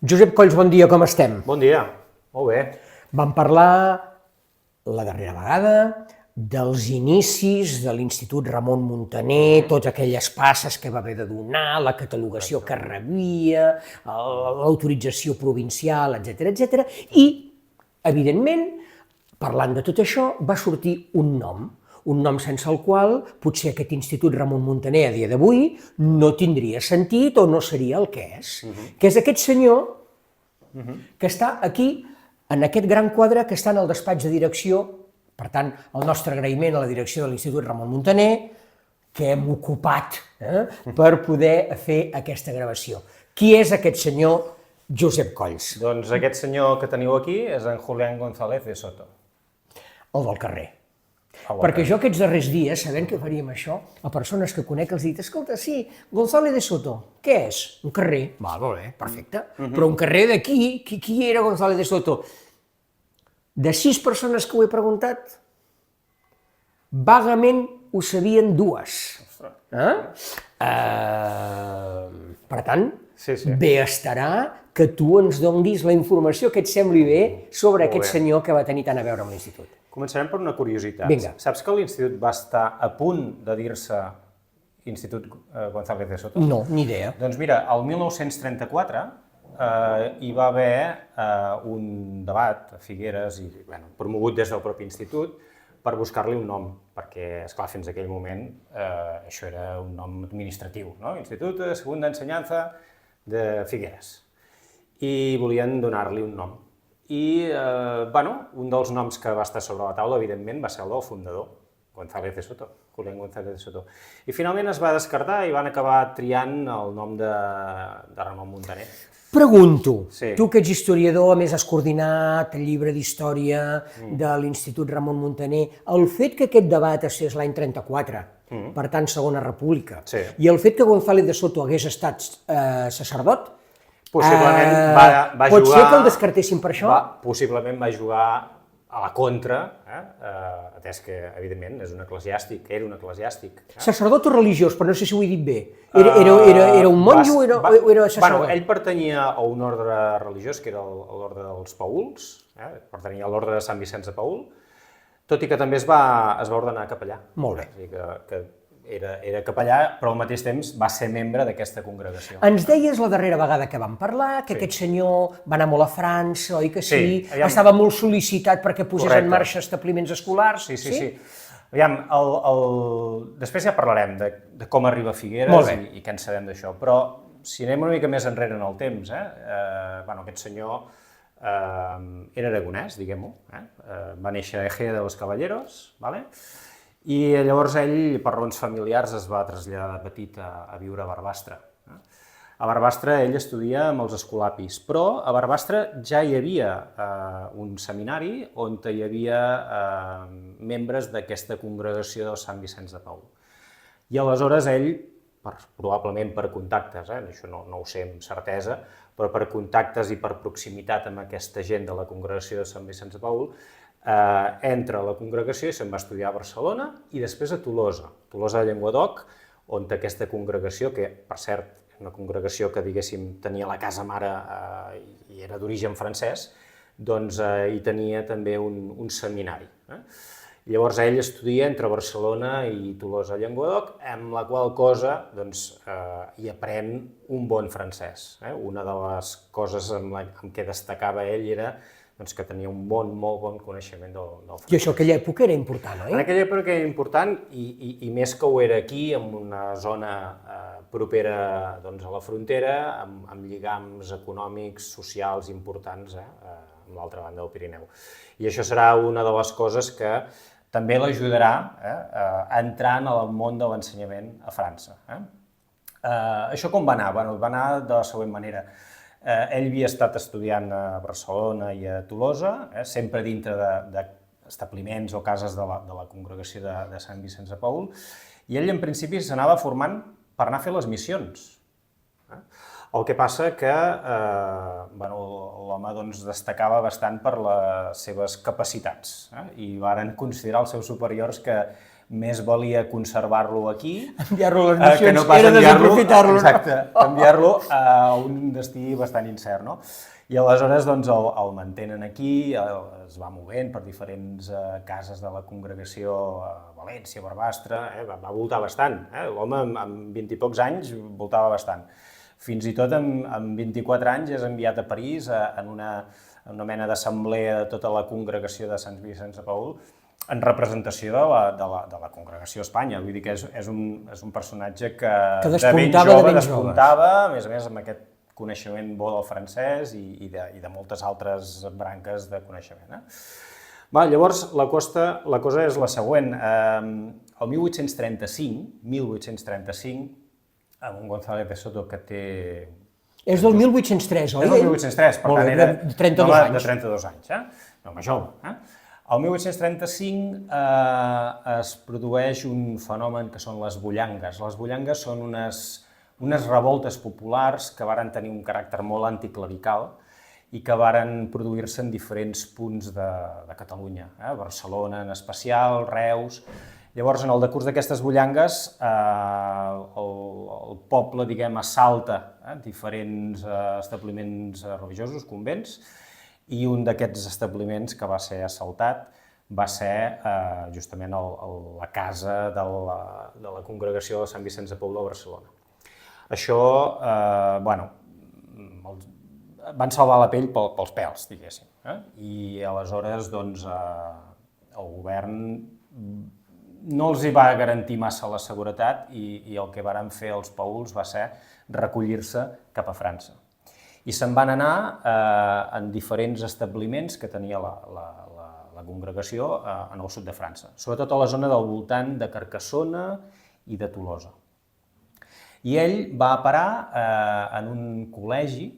Josep Colls, bon dia, com estem? Bon dia, molt bé. Vam parlar la darrera vegada dels inicis de l'Institut Ramon Muntaner, totes aquelles passes que va haver de donar, la catalogació que rebia, l'autorització provincial, etc. I, evidentment, parlant de tot això, va sortir un nom sense el qual potser aquest Institut Ramon Muntaner a dia d'avui no tindria sentit o no seria el que és, que és aquest senyor que està aquí, en aquest gran quadre que està en el despatx de direcció. Per tant, el nostre agraïment a la direcció de l'Institut Ramon Muntaner, que hem ocupat per poder fer aquesta gravació. Qui és aquest senyor Josep Colls? Doncs aquest senyor que teniu aquí és en Julián González de Soto. El del carrer. Perquè jo aquests darrers dies, sabent que faríem això, a persones que conec els he dit, escolta, sí, González de Soto, què és? Un carrer. Va, molt bé, perfecte. Però un carrer d'aquí, qui era González de Soto? De 6 persones que ho he preguntat, vagament ho sabien 2. Per tant, bé estarà que tu ens donis la informació que et sembli bé sobre aquest senyor que va tenir tant a veure amb l'Institut. Començarem per una curiositat. Vinga. Saps que l'Institut va estar a punt de dir-se Institut González de Soto? No, ni idea. Doncs mira, el 1934 hi va haver un debat a Figueres, i promogut des del propi institut, per buscar-li un nom, perquè, esclar, fins a aquell moment això era un nom administratiu, no? Institut de Segunda Ensenyanza de Figueres. I volien donar-li un nom. I, un dels noms que va estar sobre la taula, evidentment, va ser el del fundador, González de Soto, Julián González de Soto. I finalment es va descartar i van acabar triant el nom de Ramon Muntaner. Pregunto, tu que ets historiador, a més has coordinat el llibre d'història de l'Institut Ramon Muntaner, el fet que aquest debat estigués l'any 34, per tant Segona República, i el fet que González de Soto hagués estat sacerdot, possiblement va jugar... Pot ser que el descartessin per això? Possiblement va jugar a la contra, atès que, evidentment, és un eclesiàstic, era un eclesiàstic. Sacerdot o religiós, però no sé si ho he dit bé. Era un monjo o era sacerdot? Ell pertanyia a un ordre religiós, que era l'ordre dels Pauls, pertanyia a l'ordre de Sant Vicenç de Paül, tot i que també es va ordenar capellà. Molt bé. És a dir, que era capellà, però al mateix temps va ser membre d'aquesta congregació. Ens deies la darrera vegada que vam parlar que aquest senyor va anar molt a França, oi que sí? Estava molt sol·licitat perquè posés en marxa establiments escolars. Sí. Aviam, després ja parlarem de com arriba a Figueres i què en sabem d'això, però si anem una mica més enrere en el temps, aquest senyor era aragonès, diguem-ho, va néixer a Ejea de los Caballeros, i llavors ell, per raons familiars, es va traslladar de petit a viure a Barbastre. A Barbastre ell estudia amb els escolapis, però a Barbastre ja hi havia un seminari on hi havia membres d'aquesta congregació de Sant Vicenç de Paül. I aleshores ell, probablement per contactes, això no ho sé amb certesa, però per contactes i per proximitat amb aquesta gent de la congregació de Sant Vicenç de Paül, entra a la congregació i se'n va estudiar a Barcelona i després a Tolosa de Llenguadoc, on aquesta congregació, que per cert, una congregació que diguéssim tenia la casa mare i era d'origen francès, doncs hi tenia també un seminari. Llavors ell estudia entre Barcelona i Tolosa de Llenguadoc, amb la qual cosa hi aprèn un bon francès. Una de les coses amb què destacava ell era que tenia un molt bon coneixement del francès. I això en aquella època era important, oi? En aquella època era important i més que ho era aquí, en una zona propera a la frontera, amb lligams econòmics, socials importants amb l'altra banda del Pirineu. I això serà una de les coses que també l'ajudarà a entrar en el món de l'ensenyament a França. Això com va anar? Va anar de la següent manera. Ell havia estat estudiant a Barcelona i a Tolosa, sempre dintre d'establiments o cases de la congregació de Sant Vicenç de Paül, i ell en principi s'anava formant per anar a fer les missions. El que passa que l'home destacava bastant per les seves capacitats i varen considerar els seus superiors que més valia conservar-lo aquí Enviar-lo a les que nacions no pas era enviar-lo, desaprofitar-lo. exacte, enviar-lo a un destí bastant incert, no? I aleshores doncs, el mantenen aquí, es va movent per diferents cases de la congregació a València, Barbastre, va voltar bastant, l'home amb 20 i pocs anys voltava bastant. Fins i tot amb 24 anys és enviat a París en una mena d'assemblea de tota la congregació de Sant Vicenç de Paül, en representació de la congregació a Espanya. Vull dir que és un personatge que de ben jove despuntava, a més amb aquest coneixement bo del francès i de moltes altres branques de coneixement. Llavors, la cosa és la següent. El 1835, amb un González de Soto que té... És del 1803, oi? És del 1803, per tant era de 32 anys. De 32 anys, no, home, jove. El 1835 es produeix un fenomen que són les bullangues. Les bullangues són unes revoltes populars que varen tenir un caràcter molt anticlerical i que varen produir-se en diferents punts de Catalunya, Barcelona en especial, Reus. Llavors, en el decurs d'aquestes bullangues, el poble, diguem, assalta diferents establiments religiosos, convents, i un d'aquests establiments que va ser assaltat va ser justament la casa de la congregació de Sant Vicenç de Paül de Barcelona. Això, van salvar la pell pels pèls, diguéssim. I aleshores, doncs, el govern no els hi va garantir massa la seguretat i el que varen fer els Paüls va ser recollir-se cap a França. I se'n van anar en diferents establiments que tenia la congregació en el sud de França, sobretot a la zona del voltant de Carcassona i de Tolosa. I ell va parar en un col·legi,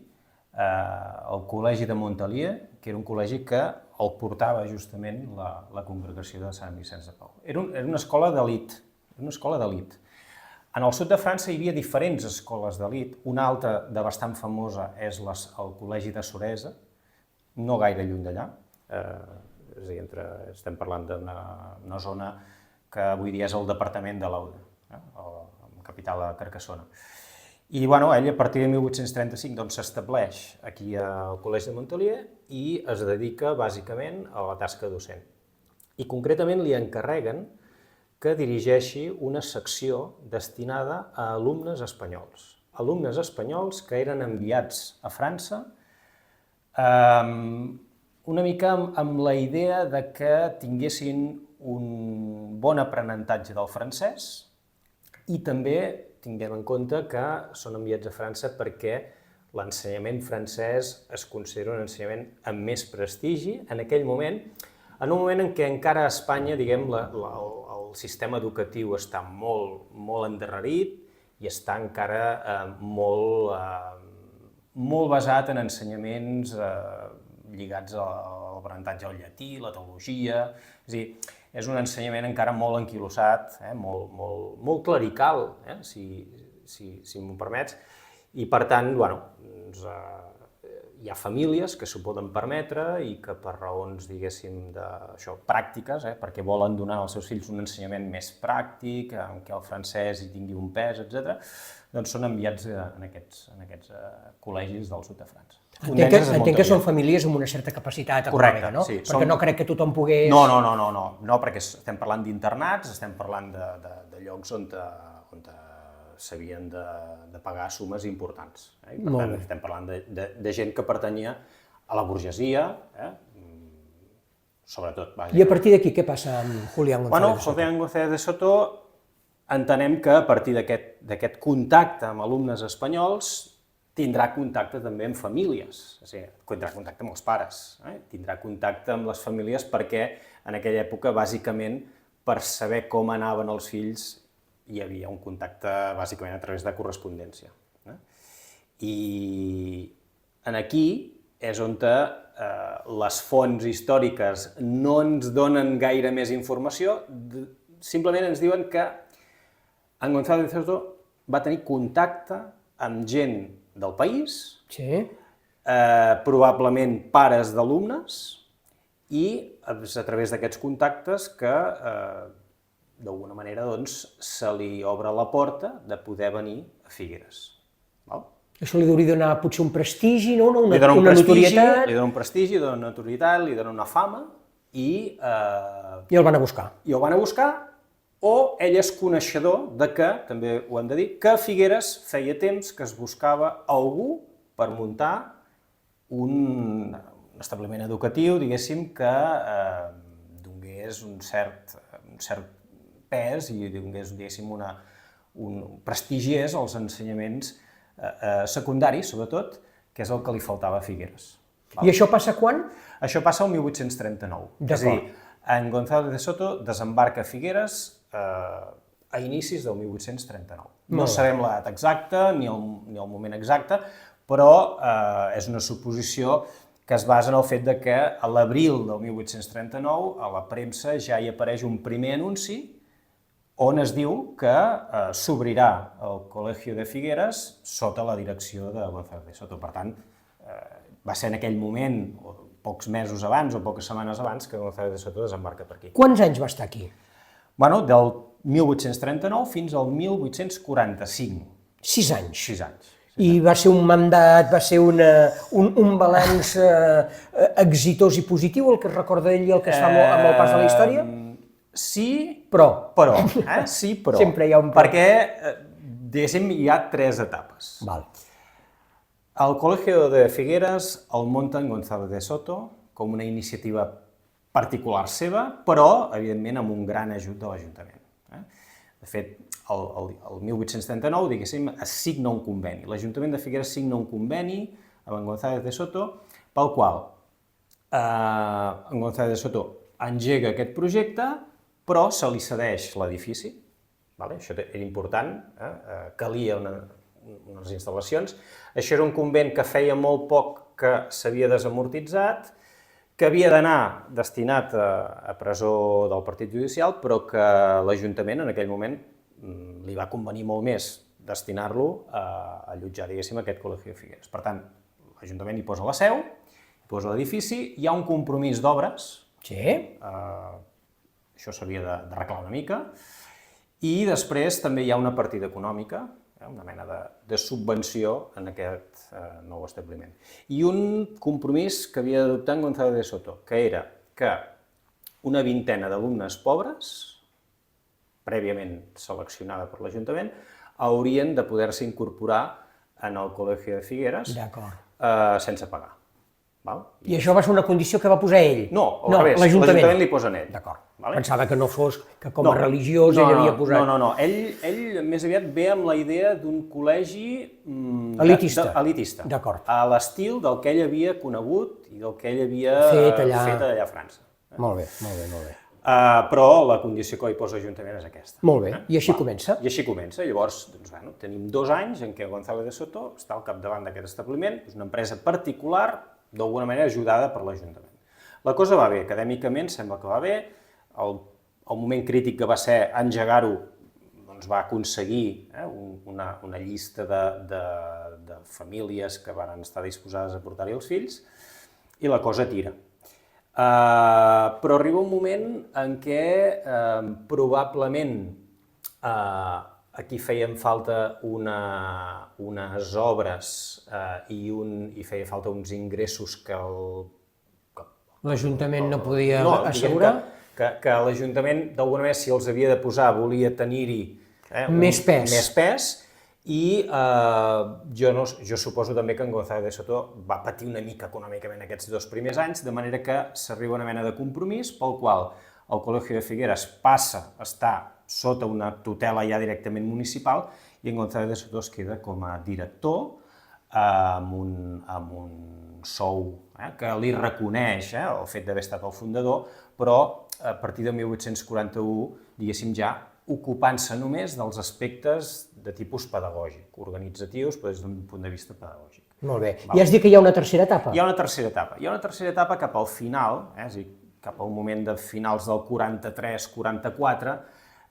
el Col·legi de Montalier, que era un col·legi que el portava justament la congregació de Sant Vicenç de Paül. Era una escola d'elit, En el sud de França hi havia diferents escoles d'elit. Una altra de bastant famosa és el Col·legi de Soresa, no gaire lluny d'allà. És a dir, estem parlant d'una zona que avui dia és el departament de l'Aude, amb capital a Carcassona. I ell, a partir de 1835, s'estableix aquí al Col·legi de Montalier i es dedica bàsicament a la tasca docent. I concretament li encarreguen que dirigeixi una secció destinada a alumnes espanyols que eren enviats a França una mica amb la idea de que tinguessin un bon aprenentatge del francès i també tinguem en compte que són enviats a França perquè l'ensenyament francès es considera un ensenyament amb més prestigi en aquell moment, en un moment en què encara a Espanya, diguem, el sistema educatiu està molt endarrerit i està encara molt basat en ensenyaments lligats a l'aprenentatge del llatí, la teologia, és a dir, és un ensenyament encara molt enquilossat, molt clerical, si m'ho permets, i per tant, hi ha famílies que s'ho poden permetre i que per raons, diguéssim, pràctiques, perquè volen donar als seus fills un ensenyament més pràctic, en què el francès hi tingui un pes, etc., doncs són enviats en aquests col·legis del sud de França. Entenc que són famílies amb una certa capacitat econòmica, no? Sí, perquè no crec que tothom pogués... No, perquè estem parlant d'internats, estem parlant de llocs on s'havien de pagar sumes importants. I per tant, estem parlant de gent que pertanyia a la burgesia, sobretot. I a partir d'aquí què passa amb Julián González de Soto? Julián González de Soto entenem que a partir d'aquest contacte amb alumnes espanyols tindrà contacte també amb famílies, és a dir, tindrà contacte amb els pares, tindrà contacte amb les famílies perquè en aquella època, bàsicament, per saber com anaven els fills, hi havia un contacte bàsicament a través de correspondència. I aquí és on les fonts històriques no ens donen gaire més informació, simplement ens diuen que en González de Soto va tenir contacte amb gent del país, probablement pares d'alumnes, i és a través d'aquests contactes que d'alguna manera, doncs, se li obre la porta de poder venir a Figueres. Val? Això li hauria de donar potser un prestigi, no? Li dona un notorietat. Li dona un prestigi, li dona una notorietat, li dona una fama i el van a buscar. I el van a buscar, o ell és coneixedor de que, també ho hem de dir, que a Figueres feia temps que es buscava algú per muntar un establiment educatiu, diguéssim, que donés un cert pes i donés, diguéssim, prestigiés els ensenyaments secundaris, sobretot, que és el que li faltava a Figueres. I això passa quan? Això passa el 1839. És a dir, en González de Soto desembarca a Figueres a inicis del 1839. No sabem la data exacta ni el moment exacte, però és una suposició que es basa en el fet de que a l'abril del 1839 a la premsa ja hi apareix un primer anunci on es diu que s'obrirà el Col·legio de Figueres sota la direcció de González de Soto. Per tant, va ser en aquell moment, o pocs mesos abans o poques setmanes abans, que González de Soto desembarca per aquí. Quants anys va estar aquí? Bueno, del 1839 fins al 1845. 6 anys. 6 anys. I va ser un mandat, va ser un balanç exitós i positiu, el que es recorda d'ell i el que es fa amb el pas de la història? Sí, però. Sí, però. Sempre hi ha un però. Perquè, diguéssim, hi ha 3 etapes. Val. El Col·legio de Figueres el munta en González de Soto com una iniciativa particular seva, però, evidentment, amb un gran ajut de l'Ajuntament. De fet, el 1839, diguéssim, es signa un conveni. L'Ajuntament de Figueres signa un conveni amb en González de Soto, pel qual en González de Soto engega aquest projecte, però se li cedeix l'edifici. Això era important, calia unes instal·lacions. Això era un convent que feia molt poc que s'havia desamortitzat, que havia d'anar destinat a presó del partit judicial, però que l'Ajuntament en aquell moment li va convenir molt més destinar-lo a allotjar, diguéssim, aquest Col·legi de Figueres. Per tant, l'Ajuntament hi posa la seu, hi posa l'edifici, hi ha un compromís d'obres, això s'havia d'arreglar una mica, i després també hi ha una partida econòmica, una mena de subvenció en aquest nou establiment. I un compromís que havia d'adoptar en González de Soto, que era que una vintena d'alumnes pobres, prèviament seleccionada per l'Ajuntament, haurien de poder-se incorporar en el Col·legi de Figueres sense pagar. I això va ser una condició que va posar ell? No, al revés, l'Ajuntament li posa en ell. D'acord. Pensava que no fos que com a religiós ell havia posat... No. Ell més aviat ve amb la idea d'un col·legi elitista. D'acord. A l'estil del que ell havia conegut i del que ell havia fet allà a França. Molt bé. Però la condició que hi posa l'Ajuntament és aquesta. Molt bé. I així comença? I així comença. Llavors, tenim 2 anys en què González de Soto està al capdavant d'aquest establiment, és una empresa particular, d'alguna manera ajudada per l'Ajuntament. La cosa va bé, acadèmicament sembla que va bé, el moment crític que va ser engegar-ho va aconseguir una llista de famílies que van estar disposades a portar-hi els fills i la cosa tira. Però arriba un moment en què probablement aquí feien falta unes obres i feia falta uns ingressos que l'Ajuntament no podia assegurar? Que l'Ajuntament, d'alguna manera, si els havia de posar, volia tenir-hi més pes, i jo suposo també que en González de Soto va patir una mica econòmicament aquests 2 primers anys, de manera que s'arriba a una mena de compromís pel qual el Col·legi de Figueres passa a estar sota una tutela ja directament municipal i en González de Soto es queda com a director amb un sou que li reconeix el fet d'haver estat el fundador, però a partir de 1841, diguéssim ja, ocupant-se només dels aspectes de tipus pedagògic, organitzatius, però des d'un punt de vista pedagògic. Molt bé. I has dit que hi ha una tercera etapa? Hi ha una tercera etapa. Hi ha una tercera etapa cap al final, és a dir, cap al moment de finals del 43-44,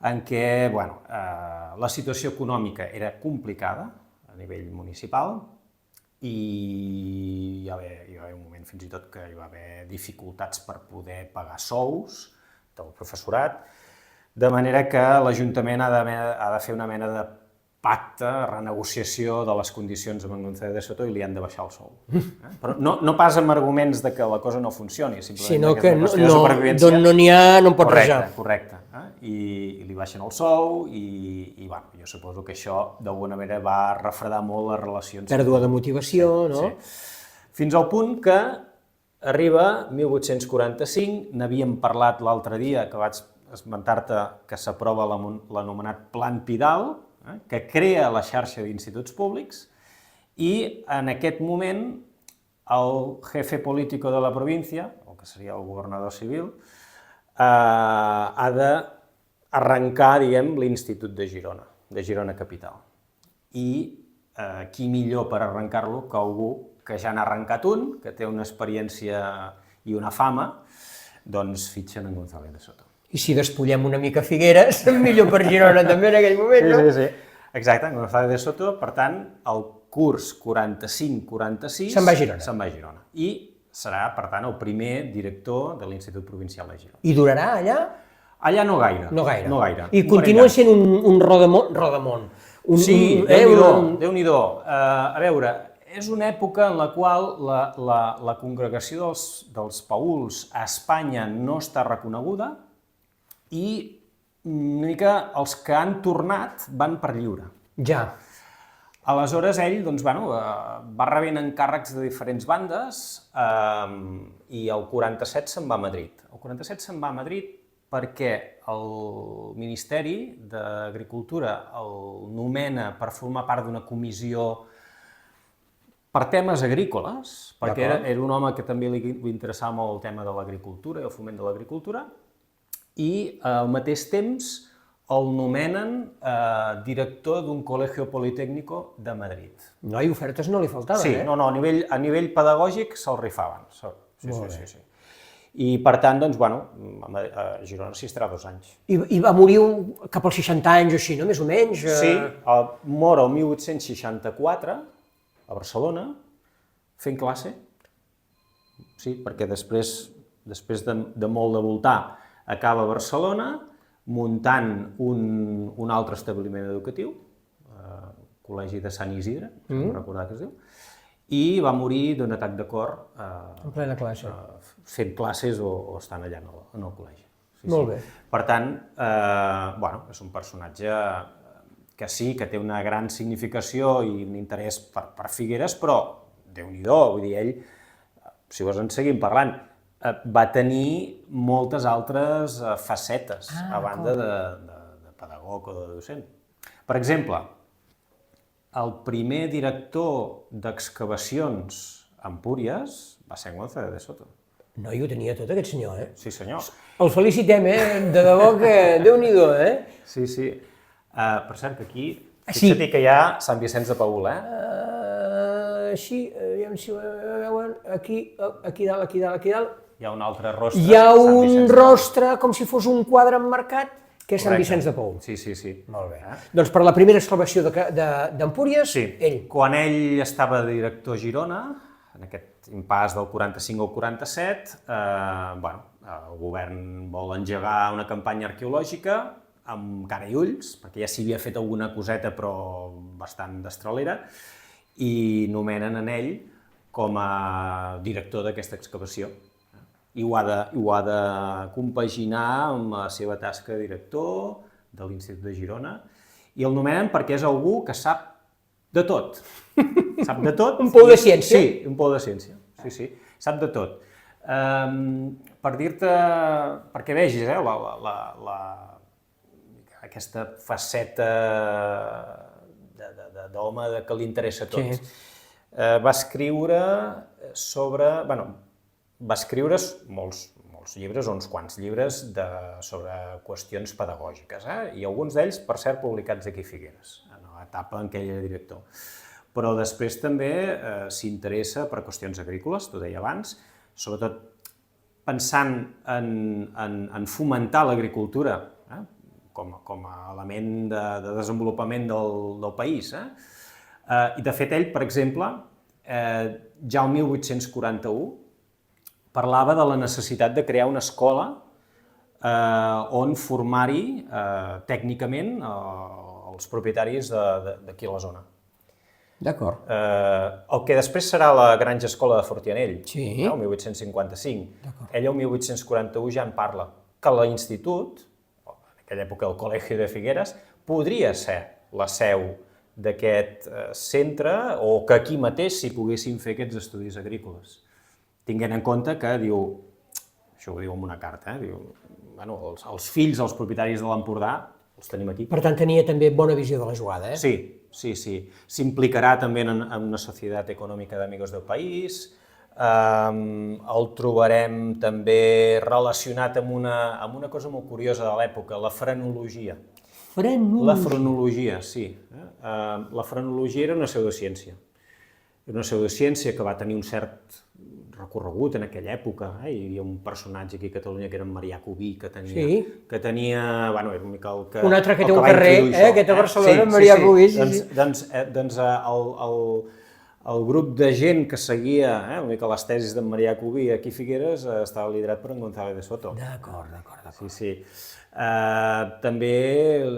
en què la situació econòmica era complicada a nivell municipal i hi va haver un moment fins i tot que hi va haver dificultats per poder pagar sous del professorat, de manera que l'Ajuntament ha de fer una mena de pacte, renegociació de les condicions amb en González de Soto i li han de baixar el sou. Però no pas amb arguments de que la cosa no funcioni, sinó que d'on no n'hi ha no en pot rajar. Correcte. I li baixen el sou i bueno, jo suposo que això d'alguna manera va refredar molt les relacions. Pèrdua de motivació, no? Fins al punt que arriba 1845, n'havíem parlat l'altre dia, que vaig esmentar-te que s'aprova l'anomenat Plan Pidal, que crea la xarxa d'instituts públics, i en aquest moment el jefe político de la província, el que seria el governador civil, ha d'arrencar, diguem, l'Institut de Girona Capital. I qui millor per arrencar-lo que algú que ja n'ha arrencat un, que té una experiència i una fama, doncs fitxen en González de Soto. I si despullem una mica Figueres, millor per Girona també en aquell moment, no? Sí. Exacte, en González de Soto, per tant, el curs 45-46 se'n va a Girona. I serà, per tant, el primer director de l'Institut Provincial de Girona. I durarà allà? Allà no gaire. No gaire. I continua sent un rodamont. Sí, Déu-n'hi-do. A veure, és una època en la qual la congregació dels paüls a Espanya no està reconeguda i una mica els que han tornat van per lliure. Ja. Aleshores, ell va rebent encàrrecs de diferents bandes i el 47 se'n va a Madrid. El 47 se'n va a Madrid perquè el Ministeri d'Agricultura el nomena per formar part d'una comissió per temes agrícoles, perquè era un home que també li interessava molt el tema de l'agricultura i el foment de l'agricultura, i al mateix temps el nomenen director d'un col·legio politécnico de Madrid. No, i ofertes no li faltaven, Sí, a nivell pedagògic se'l rifaven. Sí. I per tant, a Girona s'hi estarà 2 anys. I va morir cap als 60 anys o així, no? Més o menys? Sí, mor el 1864 a Barcelona fent classe. Sí, perquè després de molt de voltar acaba a Barcelona muntant un altre establiment educatiu, Col·legi de Sant Isidre, no recordar què es diu, i va morir d'un atac de cor en plena classe. Fent classes o estant allà en el col·legi. Molt bé. Per tant, és un personatge que sí, que té una gran significació i un interès per Figueres, però Déu-n'hi-do, vull dir, ell, si vols en seguim parlant, va tenir moltes altres facetes, a banda de pedagog o de docent. Per exemple, el primer director d'excavacions a Empúries va ser González de Soto. No, i ho tenia tot aquest senyor, eh? Sí, senyor. El felicitem, de debò que Déu-n'hi-do, eh? Sí. Per cert, que aquí, fixa't que hi ha Sant Vicenç de Paül, Així, aviam si ho veuen, aquí dalt. Hi ha un altre rostre. Hi ha un rostre com si fos un quadre emmarcat, que és Sant Vicenç de Paül. Sí. Molt bé. Doncs per la primera excavació d'Empúries, ell. Quan ell estava de director a Girona, en aquest impàs del 45 al 47, el govern vol engegar una campanya arqueològica amb cara i ulls, perquè ja s'hi havia fet alguna coseta però bastant destralera, i nomenen en ell com a director d'aquesta excavació. I ho ha de compaginar amb la seva tasca de director de l'Institut de Girona, i el nomenen perquè és algú que sap de tot. Sap de tot. Un pou de ciència. Sí, un pou de ciència. Sí, sap de tot. Per dir-te, perquè vegis, aquesta faceta d'home que li interessa tot. Va escriure molts llibres, uns quants llibres sobre qüestions pedagògiques, i alguns d'ells, per cert, publicats aquí a Figueres, en l'etapa en què ell era director. Però després també s'interessa per qüestions agrícoles, t'ho deia abans, sobretot pensant en fomentar l'agricultura com a element de desenvolupament del país. I de fet ell, per exemple, ja el 1841 parlava de la necessitat de crear una escola on formar-hi tècnicament els propietaris d'aquí a la zona. D'acord. El que després serà la Granja Escola de Fortianell, el 1855. Ell el 1841 ja en parla, que l'institut, en aquella època el Col·legi de Figueres, podria ser la seu d'aquest centre o que aquí mateix s'hi poguessin fer aquests estudis agrícoles. Tinguent en compte que diu, això ho diu en una carta, diu, bueno, els fills dels propietaris de l'Empordà els tenim aquí. Per tant, tenia també bona visió de la jugada, eh? Sí. S'implicarà també en una societat econòmica d'amigos del país, el trobarem també relacionat amb una cosa molt curiosa de l'època, la frenologia. La frenologia, sí. La frenologia era una pseudociència. Era una pseudociència que va tenir un cert recorregut en aquella època. Hi havia un personatge aquí a Catalunya que era en Marià Cubí, que tenia, bueno, era una mica el que... Un altre que té un carrer, aquest a Barcelona, Marià Cubí. Doncs el grup de gent que seguia una mica les tesis d'en Marià Cubí aquí a Figueres estava liderat per en González de Soto. D'acord. Sí. També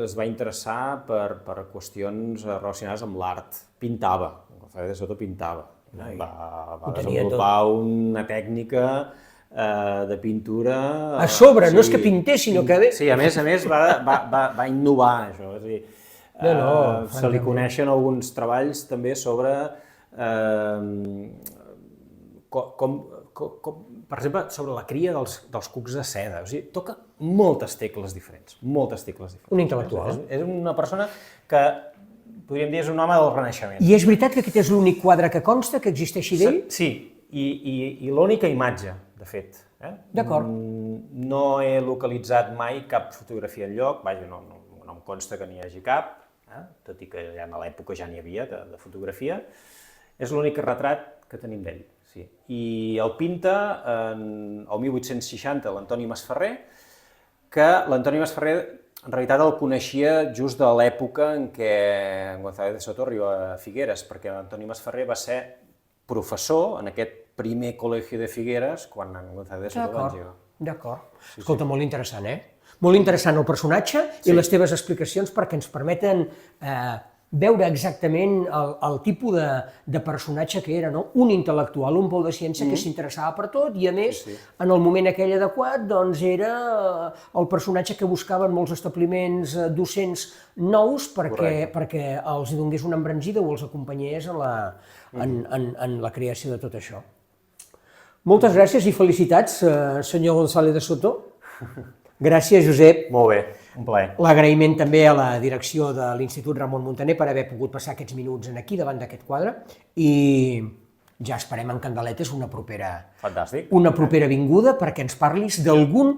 es va interessar per qüestions relacionades amb l'art. Pintava, González de Soto pintava. Va desenvolupar una tècnica de pintura... A sobre, no és que pintés, sinó que... Sí, a més va innovar això. És a dir, se li coneixen alguns treballs també sobre per exemple, sobre la cria dels cucs de seda. O sigui, toca moltes tecles diferents. Un intel·lectual. És una persona que, podríem dir, és un home del Renaixement. I és veritat que aquest és l'únic quadre que consta, que existeixi d'ell? Sí, i l'única imatge, de fet. D'acord. No he localitzat mai cap fotografia enlloc, vaja, no em consta que n'hi hagi cap, tot i que ja a l'època ja n'hi havia de fotografia. És l'únic retrat que tenim d'ell. I el pinta el 1860 l'Antoni Masferrer, que l'Antoni Masferrer en realitat el coneixia just de l'època en què González de Soto arriba a Figueres, perquè l'Antoni Masferrer va ser professor en aquest primer col·legi de Figueres quan en González de Soto va engegar. D'acord. Escolta, molt interessant, Molt interessant el personatge i les teves explicacions perquè ens permeten veure exactament el tipus de personatge que era, no? Un intel·lectual, un pou de ciència que s'interessava per tot i, a més, en el moment aquell adequat, doncs era el personatge que buscaven molts establiments docents nous perquè els donés una embranzida o els acompanyés en la creació de tot això. Moltes gràcies i felicitats, senyor González de Soto. Gràcies, Josep. Molt bé, un plaer. L'agraïment també a la direcció de l'Institut Ramon Muntaner per haver pogut passar aquests minuts aquí davant d'aquest quadre i ja esperem en Candeletes una propera vinguda perquè ens parlis d'algun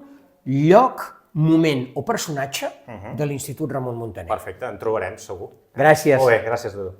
lloc, moment o personatge de l'Institut Ramon Muntaner. Perfecte, en trobarem, segur. Gràcies. Molt bé, gràcies a tu.